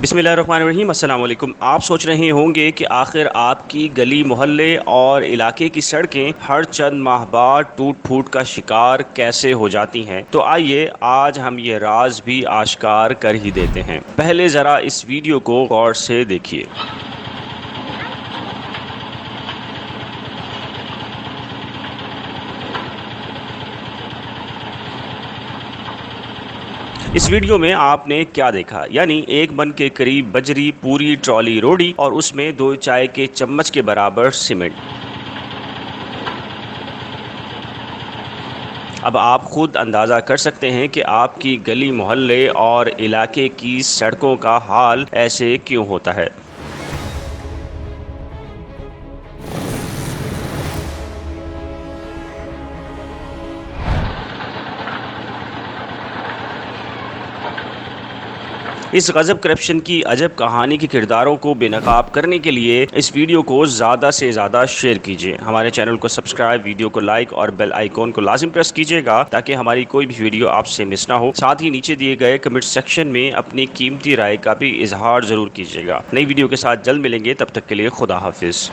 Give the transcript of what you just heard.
बिस्मिल्लाहिर्रहमानिर्रहीम, अस्सलाम वालेकुम। आप सोच रहे होंगे कि आखिर आपकी गली मोहल्ले और इलाके की सड़कें हर चंद माह बाद टूट फूट का शिकार कैसे हो जाती हैं, तो आइए आज हम ये राज भी आश्कार कर ही देते हैं। पहले ज़रा इस वीडियो को गौर से देखिए। इस वीडियो में आपने क्या देखा, यानी एक मन के करीब बजरी पूरी ट्रॉली रोड़ी और उसमें 2 चाय के चम्मच के बराबर सीमेंट। अब आप खुद अंदाज़ा कर सकते हैं कि आपकी गली मोहल्ले और इलाके की सड़कों का हाल ऐसे क्यों होता है। इस गजब करप्शन की अजब कहानी के किरदारों को बेनकाब करने के लिए इस वीडियो को ज़्यादा से ज़्यादा शेयर कीजिए। हमारे चैनल को सब्सक्राइब, वीडियो को लाइक और बेल आइकॉन को लाजिम प्रेस कीजिएगा ताकि हमारी कोई भी वीडियो आपसे मिस ना हो। साथ ही नीचे दिए गए कमेंट सेक्शन में अपनी कीमती राय का भी इजहार ज़रूर कीजिएगा। नई वीडियो के साथ जल्द मिलेंगे, तब तक के लिए खुदा हाफिज़।